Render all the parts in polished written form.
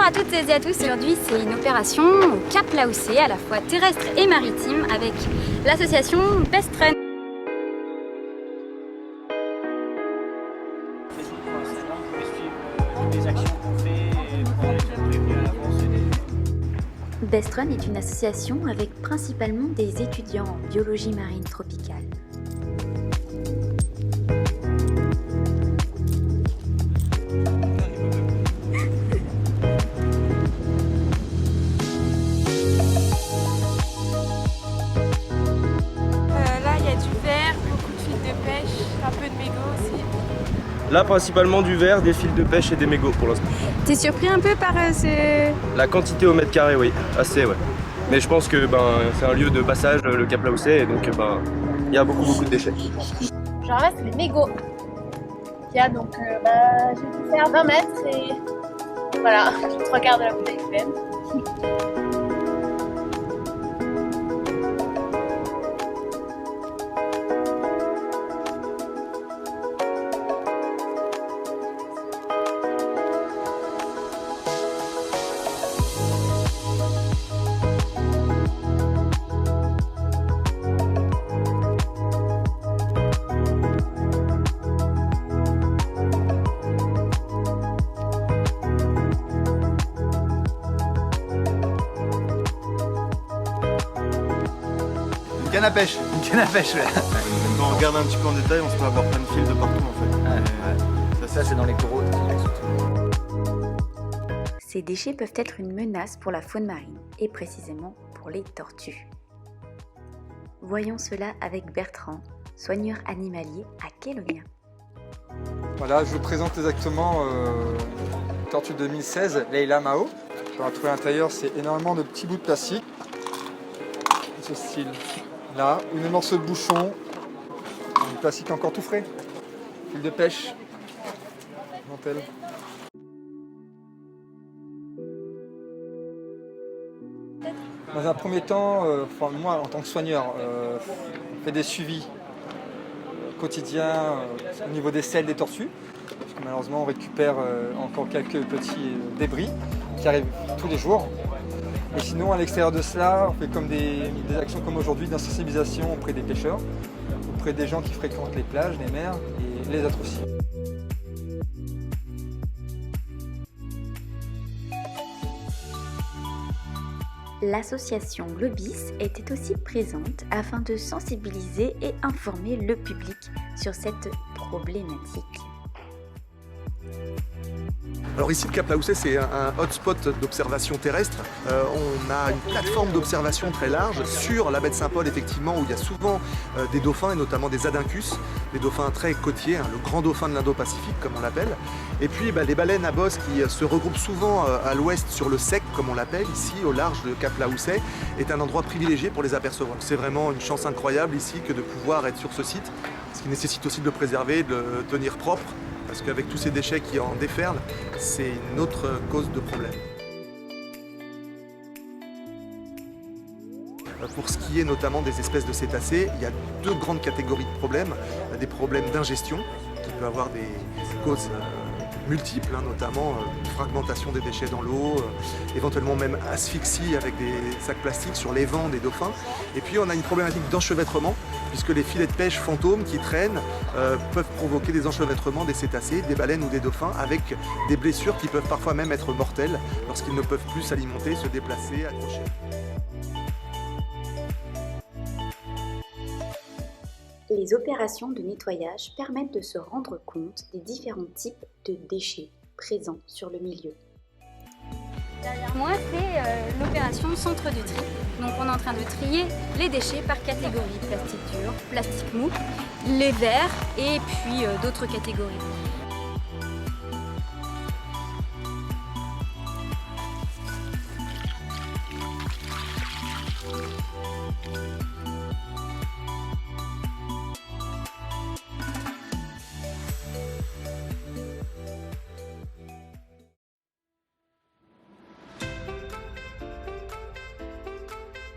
Bonjour à toutes et à tous, aujourd'hui c'est une opération au Cap Laoussé, à la fois terrestre et maritime, avec l'association Best Run. Best Run est une association avec principalement des étudiants en biologie marine tropicale. Là, il y a du verre, beaucoup de fils de pêche, un peu de mégots aussi. Là, principalement du verre, des fils de pêche et des mégots pour l'instant. T'es surpris un peu par ce... La quantité au mètre carré, oui, assez, ouais. Mais je pense que c'est un lieu de passage, le Cap Laoussé, et donc il y a beaucoup de déchets. Je ramasse les mégots. Il y a donc, j'ai dû faire 20 mètres et voilà, 3/4 de la bouteille pleine. Une canne à pêche là. Quand on regarde un petit peu en détail, on se peut avoir plein de fils de partout en fait. Ça c'est dans les coraux. Ces déchets peuvent être une menace pour la faune marine, et précisément pour les tortues. Voyons cela avec Bertrand, soigneur animalier à Kélonia. Voilà, je vous présente exactement Tortue 2016, Leila Mao. On va trouver à l'intérieur, c'est énormément de petits bouts de plastique, de ce style là, ou des morceaux de bouchon, du plastique encore tout frais, fil de pêche, dentelle. Dans un premier temps, moi en tant que soigneur, on fait des suivis quotidiens au niveau des selles des tortues. Parce que malheureusement on récupère encore quelques petits débris qui arrivent tous les jours. Et sinon à l'extérieur de cela, on fait comme des actions comme aujourd'hui de sensibilisation auprès des pêcheurs, auprès des gens qui fréquentent les plages, les mers et les autres aussi. L'association Globis était aussi présente afin de sensibiliser et informer le public sur cette problématique. Alors ici, le Cap Laoussé, c'est un hotspot d'observation terrestre. On a une plateforme d'observation très large sur la baie de Saint-Paul, effectivement, où il y a souvent des dauphins, et notamment des aduncus, des dauphins très côtiers, le grand dauphin de l'Indo-Pacifique, comme on l'appelle. Et puis les baleines à bosse qui se regroupent souvent à l'ouest sur le sec, comme on l'appelle, ici, au large de Cap Laoussé, est un endroit privilégié pour les apercevoir. C'est vraiment une chance incroyable ici que de pouvoir être sur ce site, ce qui nécessite aussi de le préserver, de le tenir propre, parce qu'avec tous ces déchets qui en déferlent, c'est une autre cause de problème. Pour ce qui est notamment des espèces de cétacés, il y a deux grandes catégories de problèmes. Il y a des problèmes d'ingestion, qui peuvent avoir des causes multiples, notamment fragmentation des déchets dans l'eau, éventuellement même asphyxie avec des sacs plastiques sur les vents des dauphins. Et puis on a une problématique d'enchevêtrement, puisque les filets de pêche fantômes qui traînent peuvent provoquer des enchevêtrements des cétacés, des baleines ou des dauphins, avec des blessures qui peuvent parfois même être mortelles lorsqu'ils ne peuvent plus s'alimenter, se déplacer, accrocher. Les opérations de nettoyage permettent de se rendre compte des différents types de déchets présents sur le milieu. Derrière moi, c'est l'opération centre de tri. Donc on est en train de trier les déchets par catégorie, plastique dur, plastique mou, les verres et puis d'autres catégories.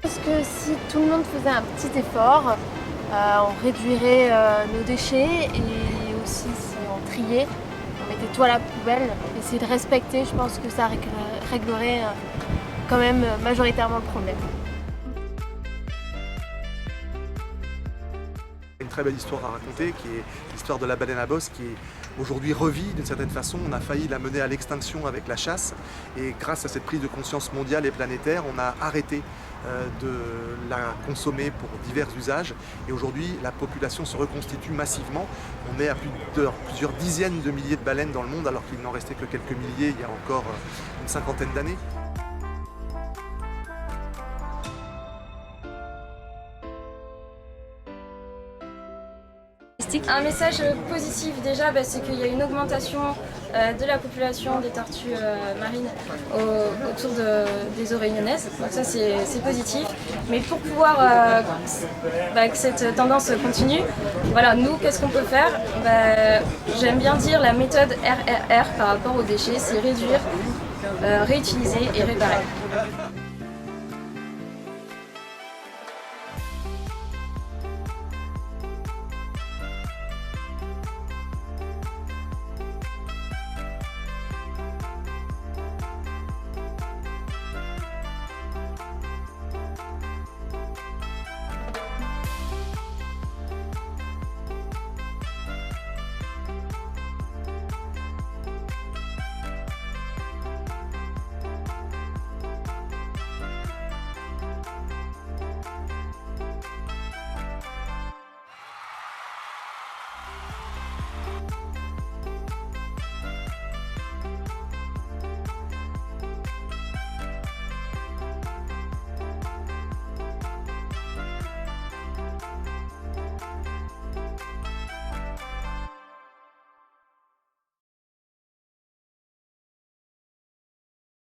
Parce que si tout le monde faisait un petit effort, on réduirait nos déchets et aussi si on triait, on mettait tout à la poubelle. Essayer de respecter, je pense que ça réglerait quand même majoritairement le problème. Une très belle histoire à raconter qui est l'histoire de la baleine à bosse qui est aujourd'hui revit d'une certaine façon. On a failli la mener à l'extinction avec la chasse et grâce à cette prise de conscience mondiale et planétaire, on a arrêté de la consommer pour divers usages et aujourd'hui la population se reconstitue massivement. On est à plusieurs dizaines de milliers de baleines dans le monde alors qu'il n'en restait que quelques milliers il y a encore une cinquantaine d'années. Un message positif déjà, c'est qu'il y a une augmentation de la population des tortues marines autour des eaux réunionnaises, donc ça c'est positif. Mais pour pouvoir que cette tendance continue, voilà, nous qu'est-ce qu'on peut faire? J'aime bien dire la méthode RRR par rapport aux déchets, c'est réduire, réutiliser et réparer.